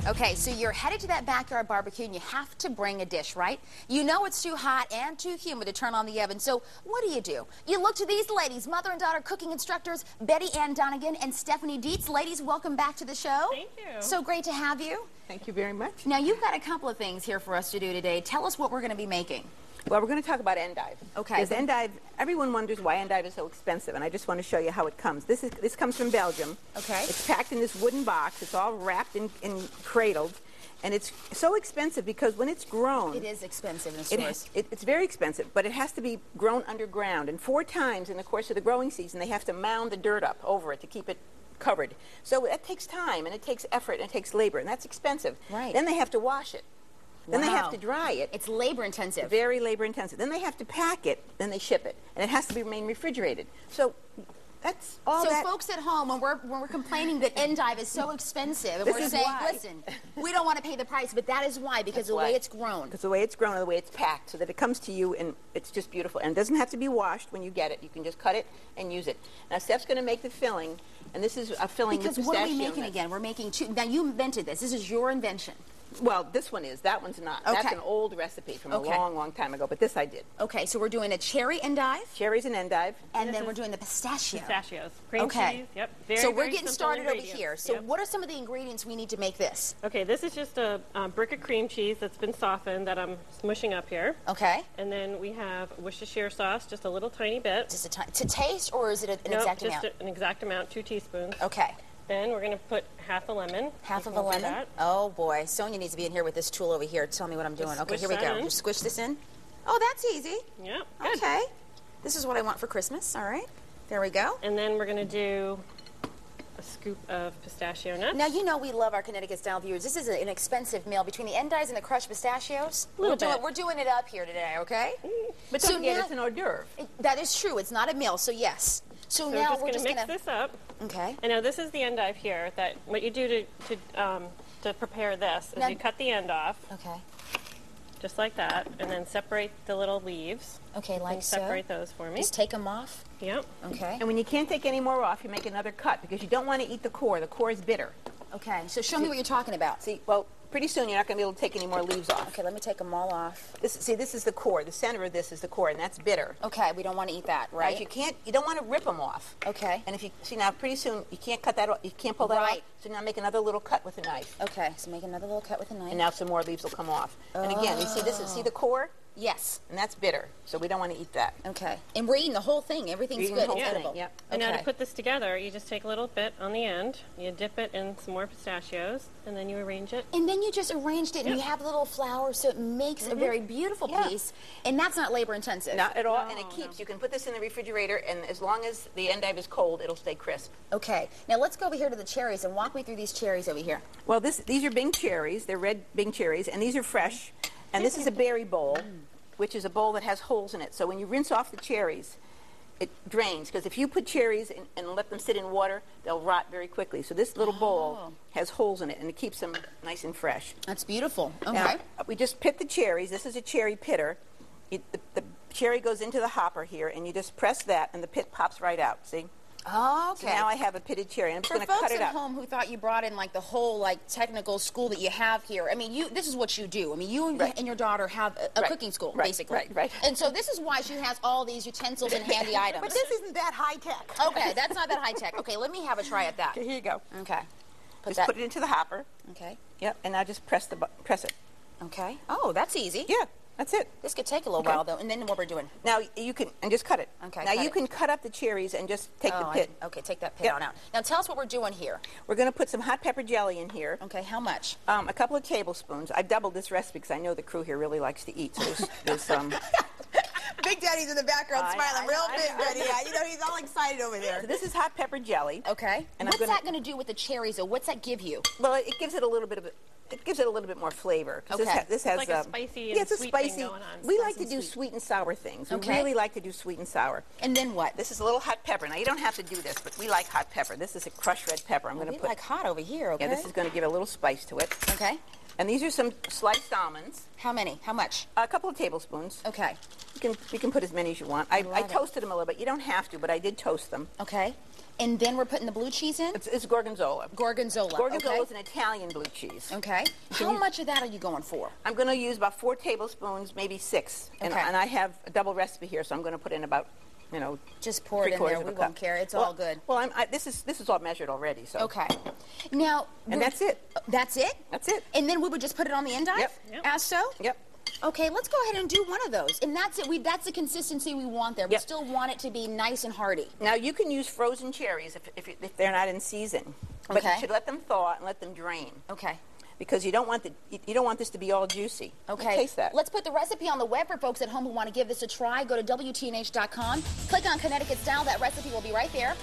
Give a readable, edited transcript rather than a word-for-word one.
Okay, so you're headed to that backyard barbecue and you have to bring a dish, right? You know it's too hot and too humid to turn on the oven, so what do? You look to these ladies, mother and daughter cooking instructors, Betty Ann Donegan and Stephanie Dietz. Ladies, welcome back to the show. Thank you. So great to have you. Thank you very much. Now, you've got a couple of things here for us to do today. Tell us what we're going to be making. Well, we're going to talk about endive. Okay. Because endive, everyone wonders why endive is so expensive, and I just want to show you how it comes. This comes from Belgium. Okay. It's packed in this wooden box. It's all wrapped and cradled, and it's so expensive because when it's grown... It is expensive in the stores. It's very expensive, but it has to be grown underground, and 4 times in the course of the growing season, they have to mound the dirt up over it to keep it covered. So that takes time, and it takes effort, and it takes labor, and that's expensive. Right. Then they have to wash it. Then they have to dry it. It's labor intensive. Very labor intensive. Then they have to pack it. Then they ship it, and it has to remain refrigerated. So that's all. So folks at home, when we're complaining that endive is so expensive, and we're saying, listen, we don't want to pay the price, but that is why, because the way it's grown. Because the way it's grown and the way it's packed, so that it comes to you and it's just beautiful. And it doesn't have to be washed when you get it. You can just cut it and use it. Now Steph's going to make the filling, and this is a filling with pistachio. Because what are we making again? We're making two. Now you invented this. This is your invention. Well, this one is. That one's not. Okay. That's an old recipe from a long, long time ago, but this I did. Okay, so we're doing a cherry endive. Cherries and endive. And then we're doing the pistachio. Pistachios. Cream cheese. Yep. So we're getting started over here. So what are some of the ingredients we need to make this? Okay, this is just a brick of cream cheese that's been softened that I'm smushing up here. Okay. And then we have Worcestershire sauce, just a little tiny bit. Just to taste, or is it an exact amount? Just an exact amount, 2 teaspoons. Okay. Then we're going to put half a lemon. Half of a lemon? Oh, boy. Sonia needs to be in here with this tool over here. Tell me what I'm doing. Okay, here we go. Just squish this in. Oh, that's easy. Yep. Okay. This is what I want for Christmas. All right. There we go. And then we're going to do a scoop of pistachio nuts. Now, you know we love our Connecticut-style viewers. This is an expensive meal. Between the endives and the crushed pistachios, we're doing it up here today, okay? But don't forget, it's an hors d'oeuvre. That is true. It's not a meal, so yes. So now we're just going to mix this up. Okay. And now this is the endive here. That what you do to prepare this is you cut the end off. Okay. Just like that, and then separate the little leaves. Okay, like so. Separate those for me. Just take them off. Yep. Okay. And when you can't take any more off, you make another cut because you don't want to eat the core. The core is bitter. Okay. So show me what you're talking about. See, well, pretty soon you're not going to be able to take any more leaves off. Okay, let me take them all off. This is the core. The center of this is the core, and that's bitter. Okay, we don't want to eat that, right? Now, you don't want to rip them off. Okay. And if you see now, pretty soon you can't cut that off. You can't pull that off. So now make another little cut with a knife. Okay, so make another little cut with a knife. And now some more leaves will come off. And again, you see this? See the core? Yes. And that's bitter, so we don't want to eat that. Okay. And we're eating the whole thing. Everything's good. It's edible. Yep. And now to put this together, you just take a little bit on the end, you dip it in some more pistachios, and then you arrange it. And then you just arranged it, and you have a little flower, so it makes a very beautiful piece. And that's not labor intensive. Not at all. No, and it keeps. You can put this in the refrigerator, and as long as the endive is cold, it'll stay crisp. Okay. Now let's go over here to the cherries and walk me through these cherries over here. Well, these are Bing cherries. They're red Bing cherries, and these are fresh. And this is a berry bowl, which is a bowl that has holes in it. So when you rinse off the cherries, it drains. Because if you put cherries and let them sit in water, they'll rot very quickly. So this little bowl has holes in it, and it keeps them nice and fresh. That's beautiful. Okay. Now, we just pit the cherries. This is a cherry pitter. The cherry goes into the hopper here, and you just press that, and the pit pops right out. See? Oh, okay. So now I have a pitted cherry. I'm just going to cut it up. For folks at home who thought you brought in like the whole like technical school that you have here, I mean, this is what you do. I mean, you and your daughter have a cooking school, basically. Right. And so this is why she has all these utensils and handy items. But this isn't that high tech. Okay, that's not that high tech. Okay, let me have a try at that. Okay, here you go. Okay. Put it into the hopper. Okay. Yep, and now just press it. Okay. Oh, that's easy. Yeah. That's it. This could take a little while, though, and then what we're doing. Now, you can, and just cut it. Okay, now, you can cut up the cherries and just take the pit. Okay, take that pit on out. Now, tell us what we're doing here. We're going to put some hot pepper jelly in here. Okay, how much? A couple of tablespoons. I've doubled this recipe because I know the crew here really likes to eat. So there's Big Daddy's in the background smiling real big, Daddy. Yeah, you know, he's all excited over there. So this is hot pepper jelly. Okay. And what's that going to do with the cherries, or what's that give you? Well, it gives it a little bit of more flavor. Okay. This has like a spicy and sweet thing going on. We like to do sweet and sour things. We really like to do sweet and sour. And then what? This is a little hot pepper. Now, you don't have to do this, but we like hot pepper. This is a crushed red pepper. I'm going to put like hot over here, okay? Yeah, this is going to give a little spice to it. Okay. And these are some sliced almonds. How many? How much? A couple of tablespoons. Okay. You can put as many as you want. I toasted them a little bit. You don't have to, but I did toast them. Okay. And then we're putting the blue cheese in? It's gorgonzola. Gorgonzola. Gorgonzola okay. is an Italian blue cheese. Okay. How much of that are you going for? I'm going to use about 4 tablespoons, maybe 6. And, Okay. and I have a double recipe here, so I'm going to put in about, just pour it in there. We won't care. It's all good. Well, this is all measured already. So. Okay. Now. And that's it. That's it? That's it. And then we would just put it on the endive? Yep. As so? Yep. Okay, let's go ahead and do one of those. And that's it. That's the consistency we want there. We Yep. still want it to be nice and hearty. Now, you can use frozen cherries if they're not in season. But Okay. you should let them thaw and let them drain. Okay. Because you don't want this to be all juicy. Okay. Taste that. Let's put the recipe on the web for folks at home who want to give this a try. Go to WTNH.com. Click on Connecticut Style. That recipe will be right there.